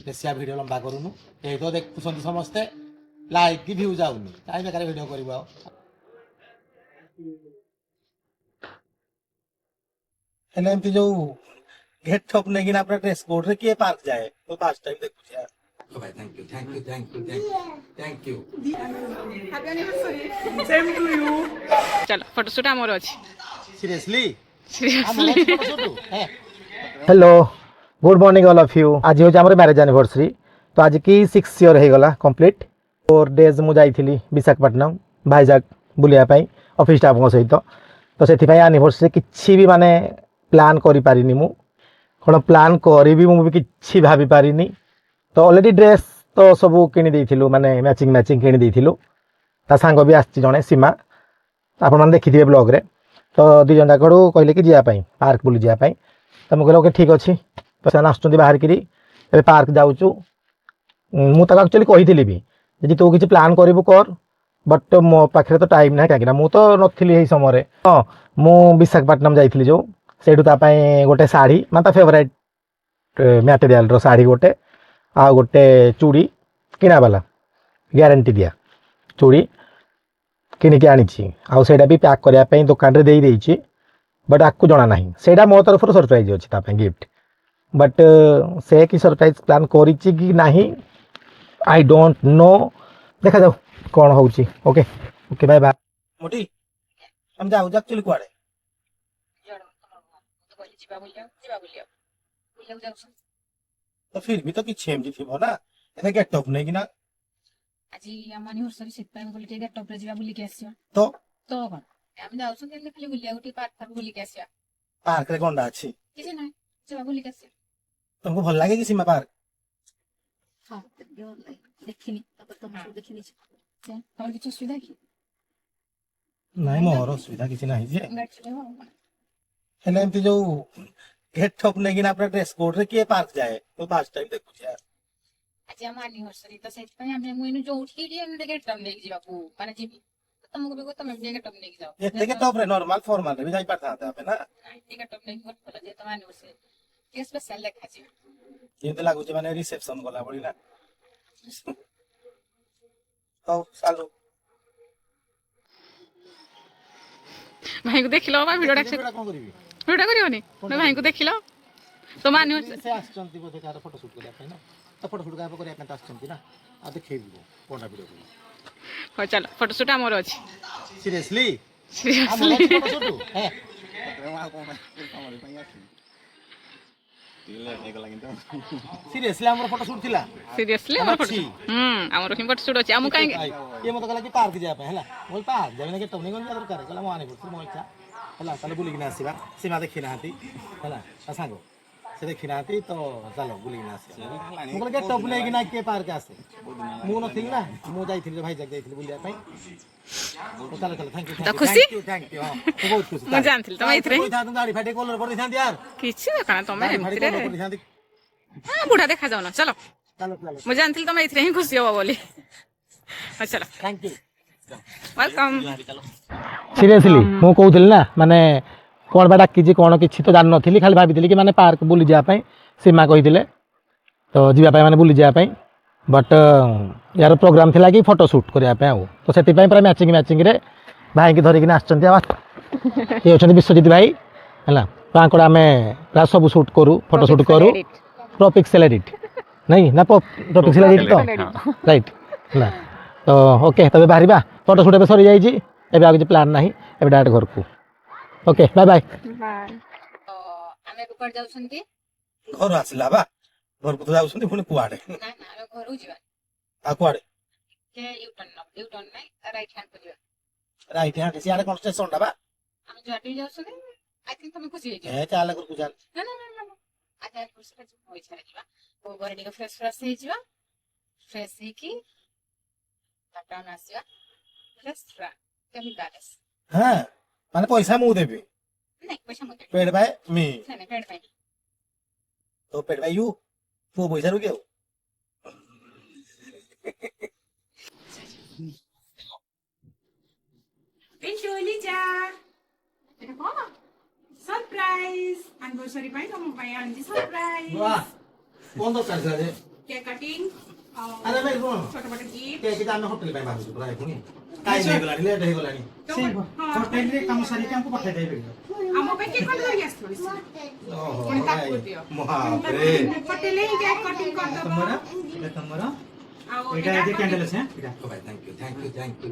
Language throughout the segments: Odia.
ବେଶିଆ ଭିଡ଼ିଓ ଲମ୍ବା କରୁନୁ। ଏଇ ତ ଦେଖୁଛନ୍ତି ସମସ୍ତେ, ଲାଇକ୍ କି ଭିଉ ଯାଉନି, କାହିଁ ବେକାର ଭିଡ଼ିଓ କରିବୁ ଆଉ। ହେଲେ ଏମିତି ଯୋଉ ଗେଟ୍ ଟପ୍ ନେଇକିନା ପୁରା ଡ୍ରେସ୍ କୋଡରେ କିଏ ପାର୍କ ଯାଏ? ମୁଁ ଫାର୍ଷ୍ଟ ଟାଇମ୍ ଦେଖୁଛି यार। ओ भाई thank you thank you thank you thank you. Happy anniversary same to you. चलो फोटोशूट आमर अछि seriously seriously. Hello good morning all of you. आज हूँ आम मैरेज एनिवर्सरी। तो आज की 6 ईयर होगा कंप्लीट। 4 डेज मुझे जाइली विशाखापट्टनम भाईजाग बुलायापाई ऑफिस स्टाफ सहित। तो से एनिवर्सरी किसी भी माने प्लान करी पारिनी मु कौन प्लान करी भी किसी भाभी पारिनी। तो ऑलरेडी ड्रेस तो सब किनी माने मैचिंग मैचिंग किनी देइथिलु। ता सांग भी आछि जणे सीमा, आपण माने देखिथिबे ब्लॉग रे। तो दी जन जाकड़ू कहले कि जिया पाई पार्क बुली जिया पाई। तो मुझे ओके ठीक अच्छे तो आसुँच बाहर करी पार्क जाऊँ। मुझे एक्चुअली कही भी जी तू किसी प्लान करू कर, बट मो पाखे तो टाइम ना कहीं मुझे तो नी समय। हाँ मु विशाखापट्टनम जाइली जो सेठू गोटे शाढ़ी मतलब फेवरेट मटेरियल रो शाढ़ी गोटे आ गोटे चूड़ी किना वाला ग्यारंटी दिया चूड़ी किनिकी आनी आउटा भी पैक करने दुकान रे दे देइछि। बट आपको जना ना से मो तरफ सरप्राइज अच्छी गिफ्ट। बट से कि सरप्राइज प्लान कि नहीं आई डोंट नो। देखा जाऊ कौन हो। Okay okay bye bye. मोटी हम जाऊ एक्चुअली कुआडे तो फिर भी तो किछि एमजी थिबो ना एने गेट टप नै कि ना আজি আমার এনিভার্সারি সেট আমি বলি যে গেট টপ রে ଯିବା ବୁଲିକି ଆସିବା। तो ତ କଣ ଆମେ ଯାଉଛନ୍ତି ଏମିତି ଖାଲି ବୁଲିବାକୁ ଟିକେ ପାର୍କ ଫାର୍କ ବୁଲିକି ଆସିବା। पार्क रे कोंडा अछि କିଛି ନାହିଁ ଯିବା ବୁଲିକି ଆସିବା। तुमको भल लागे कि सीमा पार्क? ହଁ ଦେଖିନି ତାପରେ ତମ ସବୁ ଦେଖିନି ସେ ତମର କିଛି ଅସୁବିଧା କି? नहीं मोर असुविधा किछि नाही जे ଗାଡି ଚଲେଇବ ଆଉ କଣ। हेले एमती जो गेट टप नै कि ना पूरा ड्रेस कोड रे किए पार्क जाए? तो फर्स्ट टाइम देखुछि यार। ଆଜି ଆମ ଆନିଭର୍ସରୀ ତ ସେଇଥିପାଇଁ ଆମେ ମୁଁ ଏଇନୁ ଯୋଉଠି ଏମିତି ଗେଟ୍ ଟପ୍ ନେଇକି ଯିବାକୁ ମାନେ ଯିବି ତମକୁ ବି ତମେ ବି ଗେଟ୍ ଟପ୍ ନେଇକି ଯାଅ। एते के टप रे नॉर्मल फॉर्मल रे भी जाई पारथा आपे ना ଗେଟ୍ ଟପ୍ ନେଇକି ଭଲ ଯେ ତମ ଆନିଭର୍ସରୀ ଟିକେ ସ୍ପେଶାଲ ଦେଖାଯିବ। जेते लागु छै माने रिसेप्शन गला पड़ी ना। हो चालू भाई को देखिलो बा वीडियो वीडियो कोन करबी वीडियो करियोनी ना भाई को देखिलो तो एनिवर्सरी से आछंती बोते कार फोटो शूट करिया पे ना तो फोटो शूट का करिया पे आछंती ना आ देखैबो कोनटा वीडियो करी। हो चलो फोटोशूट आमर अछि सीरियसली सीरियसली। फोटो शूट है सीरियसली हमर फोटो शूट थिला सीरियसली हमर फोटो हमर ही फोटोशूट अछि हमु काहे ये मत कला कि पार्क जा पे हला बोल पार्क जाबे ना के टप नै कोन दरकार कला माने बोल मोर इच्छा हला चलो बुली किना आसीबा सीमा देखि नाहती हला आ सांगो से देखि नाहती तो चलो बुली किना आसीबा मोर के टप नै किना के पार्क आसे मु न थिला मु जाइथिल भाई जाग जाइथिल बुलिया पे तो चलो चलो थैंक तो खुशी? थैंक यू हां तो बहुत खुशी मैं जानथिल तमे इथरे कोई था तुम गाड़ी फाटे कॉलर पर दिखान यार किछि देखा तमे फाटे एमतिरे कॉलर पर दिखान हां बुढ़ा देखा जाओ ना चलो चलो चलो मैं जानथिल तमे इथरे ही खुशी हो बोली। हो चलो थैंक यू वेलकम। सीरियसली मु कहूଥିଲି ना माने कौन बा डाकी कौन किसी तो जान नी खाली भाभी कि माने पार्क बुली जावाई सीमा कही तो जीवाई माने बुली जावाई। बट यार प्रोग्राम थिला कि फोटो शूट करने आउ तो से पूरा मैचिंग मैचिंग रे भाई की धरिकी आसचंती ये होचंती विश्वजीत भाई है तो आम प्राय सब शूट करूँ फोटो शूट करूँ प्रो पिक्सेल एडिट नहीं ना प्रो पिक्सेल एडिट तो राइट है तो ओके तबे बाहर फोटो शूट सरी जाइए एबे आ किसी प्लान ना एबे डायरेक्ट घर को ओके बाय बाय बाय। ତ ଆମେ ଏବେ କୁଆଡେ ଯାଉଛନ୍ତି? घर आसला बा घर को तो जाउछंती पुनी कुआडे ନା ନା ଆମେ ଘରକୁ ଯିବା। आ कुआडे କେ ୟୁଟର୍ନ ନାଇଁ ରାଇଟ୍ ହ୍ୟାଣ୍ଡ କୁ ଯିବା। राइट हैंड से आरे कौन स्टेशन डा बा ଆମେ ଯୁଆଡେ ବି ଯାଉଛନ୍ତି ଆଇ थिंक ତମେ ଖୁସି ହେଇଯିବ। ए चाल घर को चाल ନା ନା ନା ନା ଆଜି ଆନିଭର୍ସରୀ ମୋ ଇଚ୍ଛାରେ ଯିବା। ମୋ ଘରେ ଟିକେ ଫ୍ରେଶ ଫ୍ରେଶ ହେଇଯିବା। ଫ୍ରେଶ ହେଇକି ତାପରେ ଆମେ ଆସିବା ରେଷ୍ଟୁରାଣ୍ଟ କେମିତି ପ୍ୟାଲେସ। हां माने पैसा मु देबे ନାଇଁ ପଇସା ମୋତେ पेड बाय मी ନାଇଁ ପେଡ ପାଇଁ तो पेड बाय यू तू पैसा रुके हो पिंटू लिजा एटा कोन सरप्राइज एनिवर्सरी ପାଇଁ ତମ ପାଇଁ ଆଣିଛି ସରପ୍ରାଇଜ। वाह कौन तो कर दे କେକ୍ କଟିଂ ଆଉ ଆରେ ଭାଇ କଣ ଛୋଟ ମୋଟ ଗିଫ୍ଟ କେକ୍ ଟା ଆମେ ହୋଟେଲ ପାଇଁ ଭାବୁଛୁ ପ୍ରାୟ ପୁଣି ଟାଇମ୍ ହେଇଗଲାଣି ଲେଟ୍ ହେଇଗଲାଣି ହୋଟେଲରେ କାମ ସାରିକି ଆମକୁ ପଠାଇ ଦେଇପାରିବ। ଆମ ପାଇଁ କେକ୍ କଟିଂ ଧରିକି ଆସିଥିବ ଓହୋ ପୁଣି ତାକୁ ଭାଇ ଦିଅ ମହାପ୍ରେ ହୋଟେଲରେ ହିଁ କେକ୍ କଟିଂ କରିଦବ ତମର ଆଉ ଏଇଟା ଯେ କ୍ୟାଣ୍ଡେଲ ଅଛି ଏଇଟା ଓ ଭାଇ thank you thank you thank you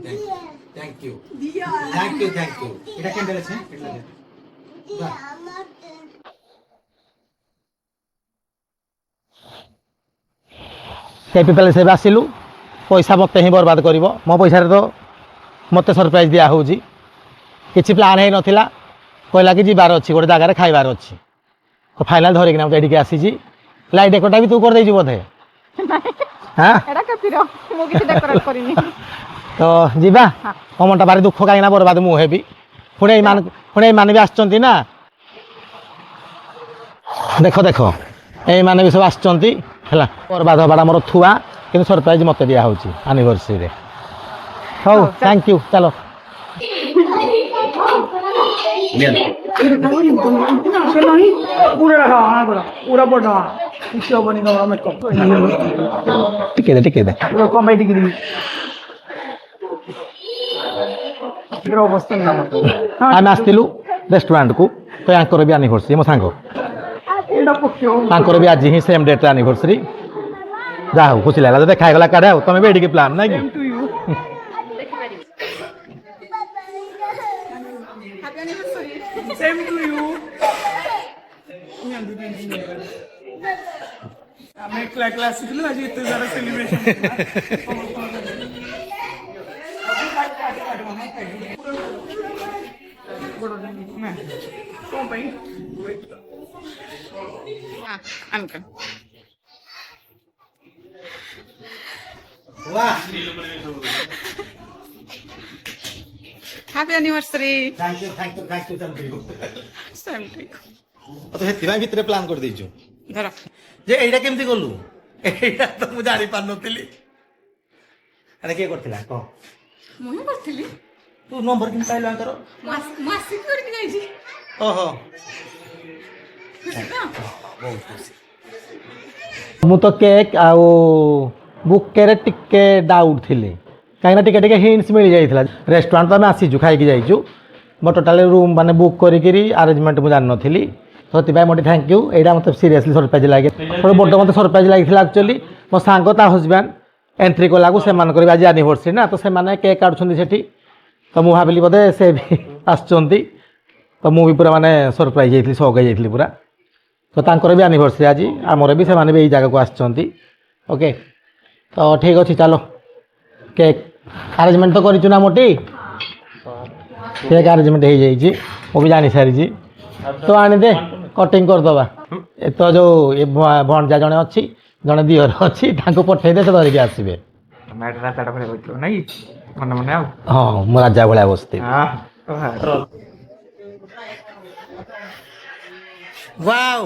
thank you ଦିଅ ଥ୍ୟାଙ୍କ ୟୁ ଥ୍ୟାଙ୍କ ୟୁ ଏଇଟା କ୍ୟାଣ୍ଡେଲ ଅଛି ଏଇଟା କେପି ପ୍ୟାଲେସ୍ ଏବେ ଆସିଲୁ ପଇସା ମୋତେ ହିଁ ବର୍ବାଦ କରିବ ମୋ ପଇସାରେ ତ ମୋତେ ସରପ୍ରାଇଜ୍ ଦିଆହେଉଛି କିଛି ପ୍ଲାନ୍ ହେଇନଥିଲା କହିଲା କି ଯିବାର ଅଛି ଗୋଟେ ଜାଗାରେ ଖାଇବାର ଅଛି ତ ଫାଇନାଲ୍ ଧରିକିନା ମୁଁ ଏଠିକି ଆସିଛି ଲାଇଟ୍ ଡେକୋରଟା ବି ତୁ କରିଦେଇଛୁ ବୋଧେ ହଁ ଏଟା କେତିର ମୁଁ କିଛି ଡେକୋରେଟ୍ କରିନି ତ ଯିବା ମୋ ମନଟା ଭାରି ଦୁଃଖ କାହିଁକିନା ବର୍ବାଦ ମୁଁ ହେବି ପୁଣି ଏଇମାନେ ବି ଆସିଛନ୍ତି ନା ଦେଖ ଦେଖ ଏଇମାନେ ବି ସବୁ ଆସିଛନ୍ତି ହେଲା ବର୍ବାଦ ହେବାଟା ମୋର ଥୁଆ କିନ୍ତୁ ସରପ୍ରାଇଜ୍ ମୋତେ ଦିଆହେଉଛି ଆନିଭର୍ସରୀରେ ହଉ ଥ୍ୟାଙ୍କ ୟୁ ଚାଲ ଟିକେ ଦେ ଆମେ ଆସିଥିଲୁ ରେଷ୍ଟୁରାଣ୍ଟକୁ ତ ୟାଙ୍କର ବି ଆନିଭର୍ସରୀ ମୋ ସାଙ୍ଗ ତାଙ୍କର ବି ଆଜି ହିଁ ସେମ୍ ଡେଟ୍ରେ ଆନିଭର୍ସରୀ ଯାହା ହଉ ଖୁସି ଲାଗିଲା ଦେଖା ହେଇଗଲା କାଢ଼େ ଆଉ ତମେ ବି ଏଠିକି ପ୍ଲାନ୍ ନାଇଁ କି Happy anniversary. Same to you. ଆମେ କ୍ଲାସ୍ ଆସିଥିଲୁ ଆଜି ଏତେ ସାରା ସେଲିବ୍ରେସନ୍ କ'ଣ ପାଇଁ ଆନକନ୍ वाह Happy anniversary. Thank you thank you thank you thank you Same to you. तो हेतिबाई भितरे प्लान कर देइछु ଧର जे एइडा केमति गलु एइडा तो मु जानि पार नथिली अरे के करथिला को ମୁଁ ହିଁ କରିଥିଲି तू नंबर किन पाइलो आंकर ମୁଁ ଆସିକି କରିକି ଯାଇଛି ओहो ଖୁସି ତ बहुत खुशी ମୁଁ ତ କେକ୍ ଆଉ ବୁକେରେ ଟିକେ ଡାଉଟ୍ ଥିଲି କାହିଁକିନା ଟିକେ ଟିକେ ହିଣ୍ଟସ୍ ମିଳିଯାଇଥିଲା ରେଷ୍ଟୁରାଣ୍ଟ ତ ଆମେ ଆସିଛୁ ଖାଇକି ଯାଇଛୁ ମୋ ଟୋଟାଲି ରୁମ୍ ମାନେ ବୁକ୍ କରିକିରି ଆରେଞ୍ଜମେଣ୍ଟ ମୁଁ ଜାଣିନଥିଲି ତ ସେଥିପାଇଁ ମୋତେ ଥ୍ୟାଙ୍କ ୟୁ ଏଇଟା ମୋତେ ସିରିୟସଲି ସରପ୍ରାଇଜ୍ ଲାଗେ ଗୋଟେ ବଡ଼ ମୋତେ ସରପ୍ରାଇଜ୍ ଲାଗିଥିଲା ଆକ୍ଚୁଆଲି ମୋ ସାଙ୍ଗ ତା ହଜବ୍ୟାଣ୍ଡ ଏଣ୍ଟ୍ରି କଲାକୁ ସେମାନଙ୍କର ବି ଆଜି ଆନିଭର୍ସରୀ ନା ତ ସେମାନେ କେକ୍ କାଟୁଛନ୍ତି ସେଠି ତ ମୁଁ ଭାବିଲି ବୋଧେ ସେ ବି ଆସିଛନ୍ତି ତ ମୁଁ ବି ପୁରା ମାନେ ସରପ୍ରାଇଜ୍ ହେଇଥିଲି ସକ୍ ହେଇଯାଇଥିଲି ପୁରା ତ ତାଙ୍କର ବି ଆନିଭର୍ସରୀ ଆଜି ଆମର ବି ସେମାନେ ବି ଏଇ ଜାଗାକୁ ଆସିଛନ୍ତି ଓକେ ତ ଠିକ୍ ଅଛି ଚାଲ କେକ୍ ଆରେଞ୍ଜମେଣ୍ଟ ତ କରିଛୁ ନା ମୋଟି କେକ୍ ଆରେଞ୍ଜମେଣ୍ଟ ହେଇଯାଇଛି ମୁଁ ବି ଜାଣି ସାରିଛି ତ ଆଣିଦେ କଟିଂ କରିଦେବା ଏ ତ ଯେଉଁ ଏ ଭଣଜା ଜଣେ ଅଛି ଜଣେ ଦିଅର ଅଛି ତାଙ୍କୁ ପଠେଇଦେ ସେ ଧରିକି ଆସିବେ ହଁ ମୁଁ ରାଜା ଭଳିଆ ବସିଥିବି वाओ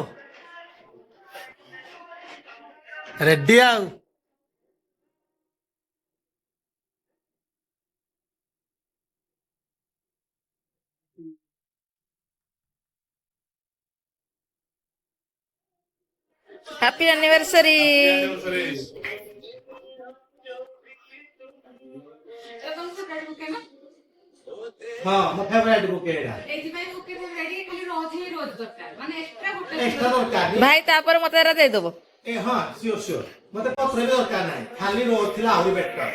रेडी आउ Happy anniversary. हां मो फेवरेट बुक एडा ଏଇଥିପାଇଁ ବୁକେ ରେଡି ଖାଲି ରୋଜ ହିଁ ରୋଜ ଦରକାର ମାନେ ଏକ୍ସଟ୍ରା ଗୋଟେ एक्स्ट्रा दरकार ଭାଇ ତାପରେ ମତେ ଏରା ଦେଇଦବ ए हां श्योर श्योर मते पत्र भी दरकार नाही खाली रोज थिला आहुरी better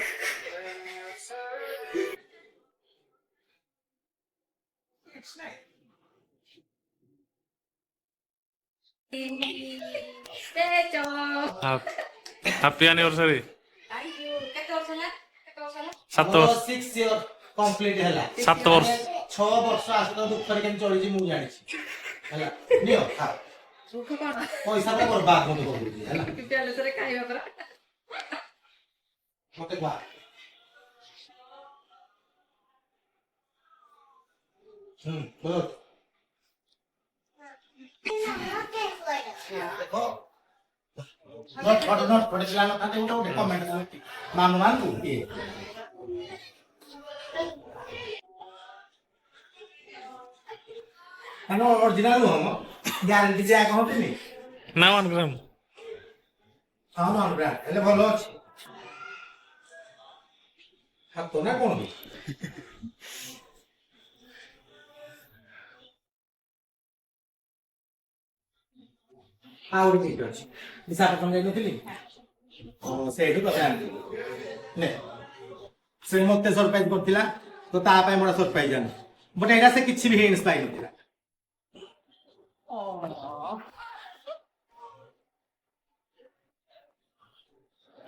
happy anniversary thank you କେତେ ବର୍ଷ ହେଲା 7 ବର୍ଷ 6 ଇୟର कंप्लीट ହେଲା 7 ବର୍ଷ 6 ବର୍ଷ ଆସିଲ ଦୁଃଖରେ କେମିତି ଚଳିଛି ମୁଁ ଜାଣିଛି ହେଲା ନିଅ ଖା ସୁଖ କଣ ପଇସା ଟା ବର୍ବାଦ ମୁଁ କରୁଛି ହେଲା ପ୍ୟାଲେସରେ ଖାଇବା ପରା ମତେ ବା बोलो देखो नोट पढ़े चलाना था तो उठो कमेंट मान तू ये ano original mo mo guarantee je ako ni ନା ମାନ ଗ୍ରାମ ହଁ ନନ୍ ବ୍ରାଣ୍ଡ ହେଲେ ଭଲ ଅଛି। ହାତ ନା କଣ କି? ଆଉ ଗୋଟେ ଗିଫ୍ଟ ଅଛି ବିଶାଖାପଟ୍ଟନମ ଯାଇନଥିଲି ସେଇଠୁ ତତେ ଆଣିଥିଲି ନେ ସେ ମତେ ସରପ୍ରାଇଜ କରିଥିଲା ତ ତା ପାଇଁ ମୋର ସରପ୍ରାଇଜ ଆଣି ବଟ୍ ଏଇଟା ସେ କିଛି ବି ହିଣ୍ଟସ୍ ପାଇନଥିଲା।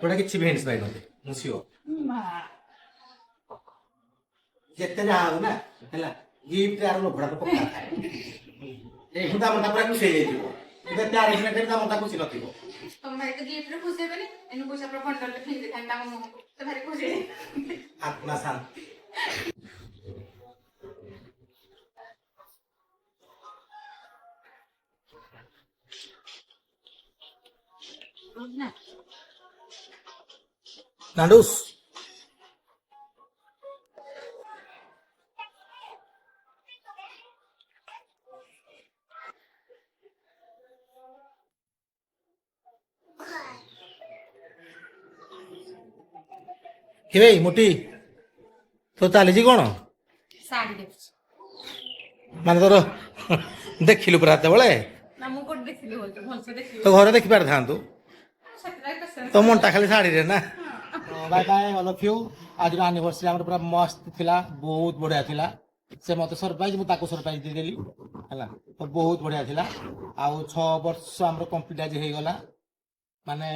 ଗୋଟା କିଛି ବି ହିଣ୍ଟସ୍ ପାଇନଥିଲି ମୁଁ ସିଓର। ଯେତେ ଯାହା ହଉ ନା ହେଲା ଗିଫ୍ଟ ଆର ଲୋଭଟା ତ ପକ୍କା ଥାଏ। ଏଇଠୁ ତା ମନଟା ପୁରା ଖୁସି ହେଇଯାଇଥିବ କିନ୍ତୁ ଏତେ ଆରେଞ୍ଜମେଣ୍ଟରେ ତା ମନଟା ଖୁସି ନଥିବ। ତମ ଭାଇ ତ ଗିଫ୍ଟରେ ଖୁସି ହେବେନି ଏନୁ ପଇସା ପୁରା ବଣ୍ଡଲରେ ଫିଙ୍ଗି ଦେଇଥାନ୍ତି ତାଙ୍କ ମୁହଁକୁ ତ ଭାରି ଖୁସି ଆତ୍ମା ଶାନ୍ତି। ନାଣ୍ଡୁସ୍ କିରେ ମୋଟି ତ ଚାଲିଛି କଣ ଶାଢ଼ୀ ଦେଖୁଛି ମାନେ ତୋର ଦେଖିଲୁ ପୁରା ସେତେବେଳେ ନା ମୁଁ କୋଉଠି ଦେଖିଲି ବୋଲଛି ଭଲସେ ଦେଖିଲି ତ ଘରେ ଦେଖି ପାରିଥାନ୍ତୁ ସେଥିଲାଗି ପେସେଣ୍ଟ ତ ମନଟା ଖାଲି ଶାଢୀରେ ନା। Bye bye all of you ଆଜିର ଆନିଭର୍ସରୀ ଆମର ପୁରା ମସ୍ତ ଥିଲା ବହୁତ ବଢିଆ ଥିଲା। ସେ ମତେ ସରପ୍ରାଇଜ ମୁଁ ତାକୁ ସରପ୍ରାଇଜ ଦେଇଦେଲି ହେଲା ତ ବହୁତ ବଢିଆ ଥିଲା। ଆଉ 6 ବର୍ଷ ଆମର କମ୍ପ୍ଲିଟ ଆଜି ହେଇଗଲା ମାନେ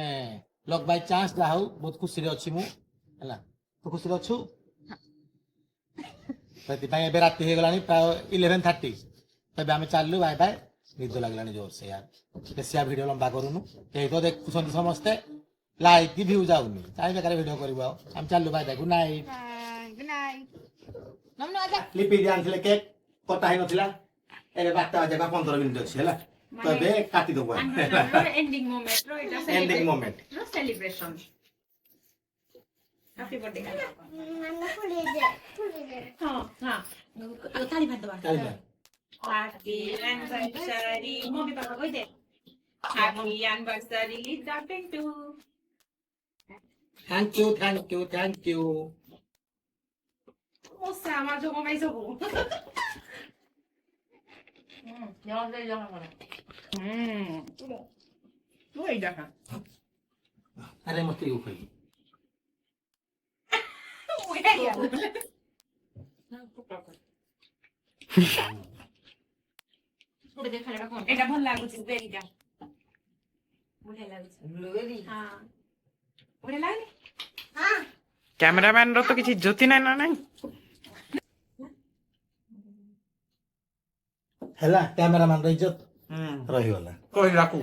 ଲକ୍ ବାଇ ଚାନ୍ସ ଯାହା ହଉ ବହୁତ ଖୁସିରେ ଅଛି ମୁଁ ହେଲା ତୁ ଖୁସିରେ ଅଛୁ ସେଥିପାଇଁ ଏବେ ରାତି ହେଇଗଲାଣି ପ୍ରାୟ 11:30 ତେବେ ଆମେ ଚାଲିଲୁ ବାଏ ବାଏ ନିଦ ଲାଗିଲାଣି ଜୋରସେ ୟାର ବେଶୀ ଭିଡିଓ ଲମ୍ବା କରୁନୁ କେହି ତ ଦେଖୁଛନ୍ତି ସମସ୍ତେ ଲାଇକ୍ କି ଭିଉ ଯାଉନି କାହିଁ ବେକାର ଭିଡିଓ କରିବୁ ଆଉ ଆମେ ଚାଲିଲୁ bye bye good night. Good night ନମନ ଆଜା ଲିପି ଯେ ଆଣିଥିଲେ କେକ୍ କଟା ହେଇନଥିଲା ଏବେ 12ଟା ବାଜିବା 15 ମିନିଟ୍ ଅଛି ହେଲା ତ ଏବେ କାଟିଦବୁ ଏଣ୍ଡିଂ ମୋମେଣ୍ଟ ର ଏଟା ending moment celebration happy birthday हां हां ताली बांध दो हैप्पी एनिवर्सरी मम्मी पापा कोई दे happy anniversary darling too thank you thank you thank you मोसा मा जो मम्मी सब 영어들 영어 뭐래? 뭐 이다가 अरे मत यू कोई 뭐야 야 우리 내 카레가 건 এটা ভাল লাগুছে বেরিটা বঢ়িয়া লাগুছে ব্লুবেরি হ্যাঁ বঢ়িয়া লাগে হ্যাঁ କ୍ୟାମେରାମ୍ୟାନ ର ତ କିଛି ଜ୍ୟୋତି ନାହିଁ ନା ନାଇଁ ହେଲା କ୍ୟାମେରାମ୍ୟାନ ର ଇଜ୍ଜତ ରହିଗଲା କହିବାକୁ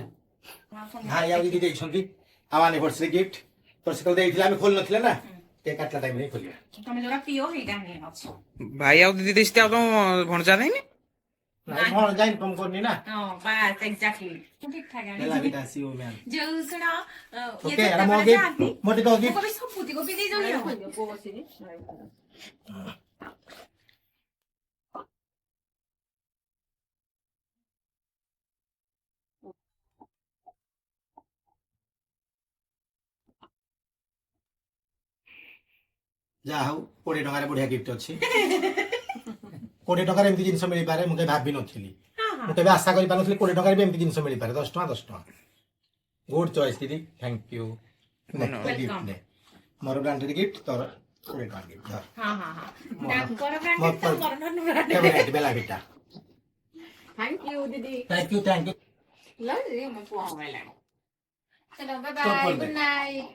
ଭାଇ ଆଉ ଦିଦି ଦେଇଛନ୍ତି ଆମ ଆନିଭର୍ସରୀ ଗିଫ୍ଟ ତ ସେ ଦେଇଥିଲେ ଆମେ ଖୋଲି ନଥିଲେ ନା କେକ୍ କାଟିଲା ଟାଇମ୍ ରେ ଖୋଲିବା ତମେ ଯୋରା ପିଓ ହେଇଟା ହିଁ ଅଛି ଭାଇ ଆଉ ଦିଦି ଦେଇଛନ୍ତି ଆଉ ତମ ଭଣଜା ଦେଇନି ନାଇଁ କଣ ଯାଇ କମ करनी ना ହଁ ବାସ୍ ଏକ୍ସାକ୍ଟଲି ଠିକ ଠାକ ଆଣି ହେଲା ବିଟା ସିଓ ମ୍ୟାନ୍ ଯୋଉ ଶୁଣ ଓକେ ଏରା ମୋ ଗିଫ୍ଟ ମୋଟି ତ ଗିଫ୍ଟ କବି ସବୁତି କବି ଦେଇ ଯୋଉ ଯା ହଉ 20 ଟଙ୍କାରେ ବଢିଆ ଗିଫ୍ଟ ଅଛି 20 ଟଙ୍କାରେ ଏମିତି ଜିନିଷ ମିଳିପାରେ ମୁଁ କେବେ ଭାବି ନଥିଲି ମୁଁ କେବେ ଆଶା କରି ପାରୁନଥିଲି 20 ଟଙ୍କାରେ ବି ଏମିତି ଜିନିଷ ମିଳିପାରେ 10 ଟଙ୍କା ଗୁଡ୍ ଚଏସ୍ ଦିଦି ଥ୍ୟାଙ୍କ ୟୁ ଗିଫ୍ଟ ନେ ମୋର ବ୍ରାଣ୍ଡେଡ ଗିଫ୍ଟ ତୋର 20 ଟଙ୍କା ଗିଫ୍ଟ ଧର ହଁ ହଁ ହଁ ତାଙ୍କର ବ୍ରାଣ୍ଡେଡ ତ ମୋର non branded favourite Bela beta thank you दीदी ଥ୍ୟାଙ୍କ ୟୁ लव यू मैं पुआ हुआ है चलो बाय बाय गुड नाइट